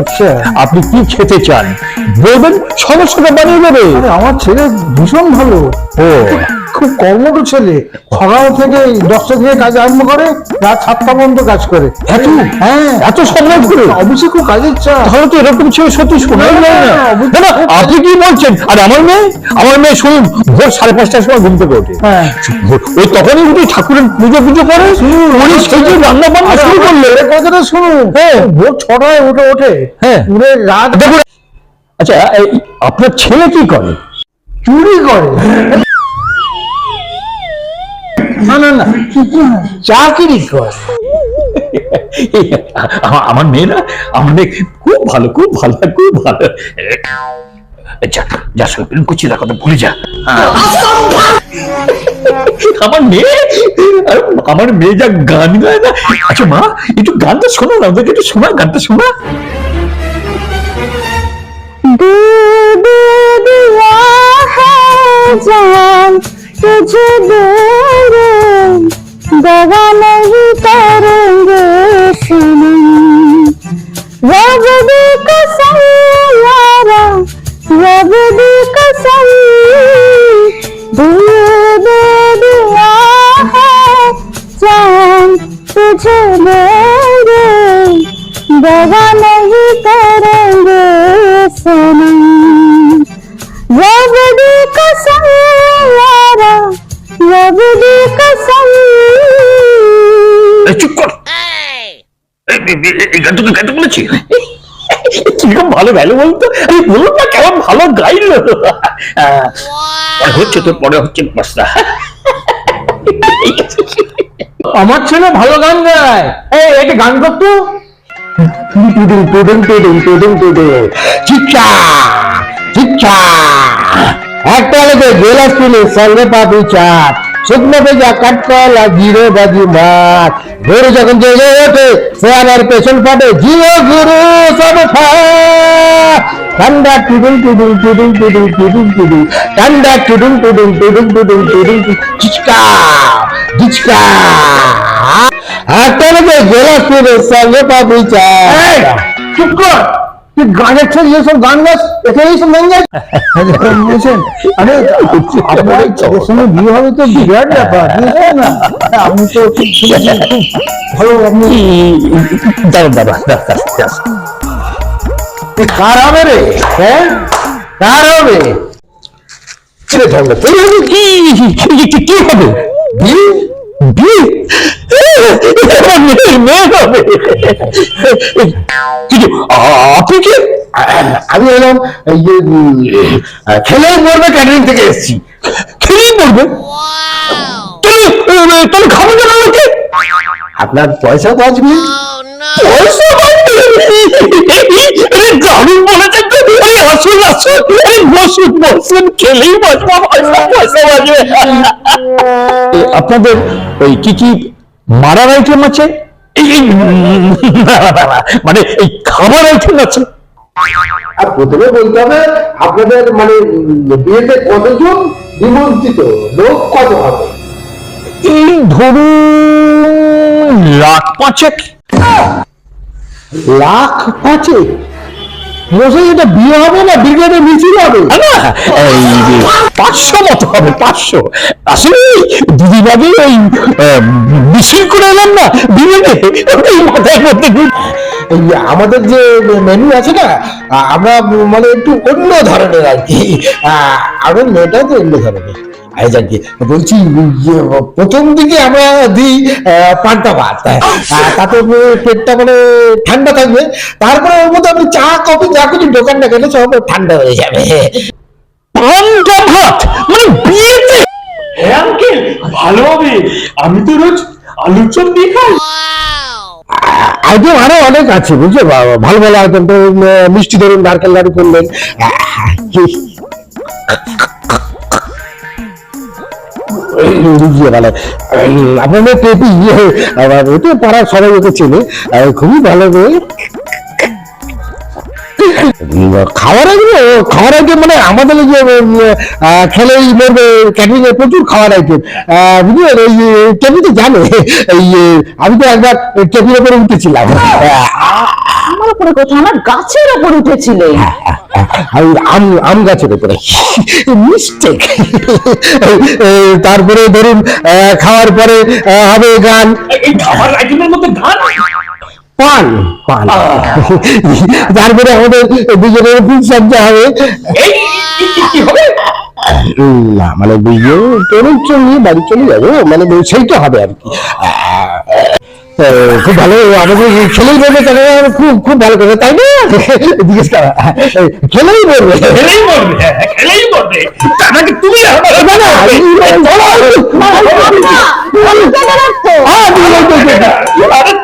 আচ্ছা, আপনি কি খেতে চান বলবেন, সমস্যাটা বানিয়ে দেবে। আমার ছেলে ভীষণ ভালো, ও খুব কর্মঠ ছেলে। সকাল থেকে 10টা থেকে কাজ আরম্ভ করে, রাত 7টা পর্যন্ত কাজ করে। এত হ্যাঁ, এত সম্মান করে? অফিসে খুব কাজের চাপ। তাহলে তো এরকম ছেলে সত্যি শোনাই যায় না। না, না, আপনি কি বলছেন? আর আমার মেয়ে শুনুন, ভোর 5:30টার সময় ঘুম থেকে ওঠে। হ্যাঁ, ওই তখনই উঠে ঠাকুরের পুজো করে, উনি সেই যে রান্না বান্না শুরু করলে। কথাটা শুনুন, হ্যাঁ, ভোর 6টায় ওঠে, হ্যাঁ, উঠে রাত দেখুন। আচ্ছা, আপনার ছেলে কি করে? চুরি করে। না না না, চাকরি করে। আমার মেয়ে না, আমার মেয়ে খুব ভালো, খুব ভালো, খুব ভালো। যা যা, শুনবেন কুচিরা কথা ভুলে যা। আমার মেয়ে যা গান গায় না। আচ্ছা মা, একটু গানটা শোনো না, ওদেরকে একটু শোনা, গানটা শোনা। जान तुझे देंगे दगा नहीं करेंगे सनम, रब दी कसम यारा, रब दी कसम, दिल दे दिया है जान तुझे देंगे दगा नहीं करेंगे सनम, रब दी कसम यारा, रब दी कसम। চুপ কর, এই গানটা তো গাইতে বলেছি। কিরকম ভালো গাইলো বলতো, আমি বলুন না কেমন ভালো গাইলো। হচ্ছে তোর পরে হচ্ছে পাঁচটা। আমার ছেলে ভালো গান গায়। এই একটা গান করতো। চিচ্চা চিচ্চা একটা লেগে গেলাস তুলে সঙ্গে পাবি চাট, শুকনো ভেজা কাঠকলা জিরে বাজি মাছ, গরু যখন জেগে ওঠে শেয়ালের পেছন ফাটে, জিও গুরু সব ঠান্ডা টুডুম টুডুম টুডুম টুডুম টুডুম টুডুম, ঠান্ডা টুডুম টুডুম টুডুম টুডুম টুডুম, চিচকা চিচকা একটা লেগে গেলাস তুলে সঙ্গে পাবি চাট। চুপ কর, তুই গানের ছেলে যেসব গান গাছ, এখানে এইসব গান গাছ বলছেন। আরে আপনার ছেলের সঙ্গে বিয়ে হবে তো বিরাট ব্যাপার, বুঝলেন না? আমি তো শুনেছি খুব ভালো। আপনি কার হবে রে? হ্যাঁ, কার হবে? কি হবে? আপনি কি? আমি এলাম এই যে খেলেই মরবে ক্যাটারিং থেকে এসেছি। খেলেই মরবে? তুমি খাবো কেন লোকে? আপনার পয়সা বাঁচবে। পয়সা বাঁচবে? দারুণ বলেছেন তো। আসুন আসুন, বসুন বসুন, খেলেই বাঁচবো, পয়সা বাঁচবে। আপনাদের ওই কি কি মারার আইটেম আছে? মানে এই খাবার আইটেম আছে? আর প্রথমে বলতে হবে আপনাদের মানে বিয়েতে কতজন নিমন্ত্রিত, লোক কত হবে? এই ধরুন 5,00,000। 5,00,000? মশাই, এটা বিয়ে হবে না ব্রিগেডে মিছিল হবে? না, এই 500 মতো হবে, 500। আসলে দিদিভাবে ওই মিছিল করে এলাম না ব্রিগেডে, ওই মাথায় মধ্যে। এই আমাদের যে মেনু আছে না, আমরা মানে একটু অন্য ধরনের আর কি। আমার মেয়েটাও তো অন্য ধরনের। বলছি প্রথম দিকে আমরা দিই পান্তা ভাত, তাতে পেটটা মানে ঠান্ডা থাকবে। তারপরে ওর মধ্যে আপনি চা কফি যা কিছু দোকানটা গেলে সব ঠান্ডা হয়ে যাবে। পান্তা ভাত মানে বিয়েতে? আঙ্কেল ভালো হবে, আমি তো রোজ আলুর চপ দিয়ে খাই। আইটেম আরো অনেক আছে, বুঝছো, ভালো ভালো আইটেম। তো মিষ্টি ধরুন, নারকেল লাড়ু করলেন। আপনাদের পেপি ওটা পাড়ার সবাই ওকে চেনে, খুবই ভালো মেয়ে। খাওয়ার আইটেম মানে আমাদের যে খেলেই মরবে ক্যাটারিং এর প্রচুর খাওয়ার আইটেম, বুঝলেন? এই টেবিল তো জানে, এই আমি তো একবার টেবিলের উপরে উঠেছিলাম। উপরে কোথায়, আমার গাছের উপর উঠেছিলে। আম গাছের উপরে মিস্টেক। তারপরে ধরুন খাওয়ার পরে হবে গান, এই খাবার আইটেমের মধ্যে গান? পান পান। তারপরে আমাদের দুজনের ফুলসজ্জা হবে। এই কি হবে? না মানে বিয়ে নিয়ে বাড়ি চলে যাবো, মানে সেইটা হবে আর কি। খুব ভালো, আমাদের খেলেই বলবে, তাহলে খুব খুব ভালো করে, তাই না? জিজ্ঞেস করা, খেলেই বলবে। খেলেই বলবে, খেলেই বলবে। তার আগে তুমি আরে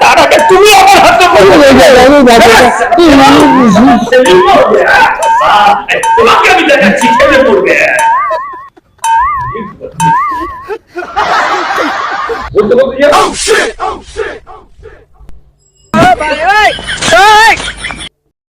তার আগে তুমি আমার হাতে তোমাকে আমি দেখাচ্ছি খেলে পড়বে। বলতে বলতে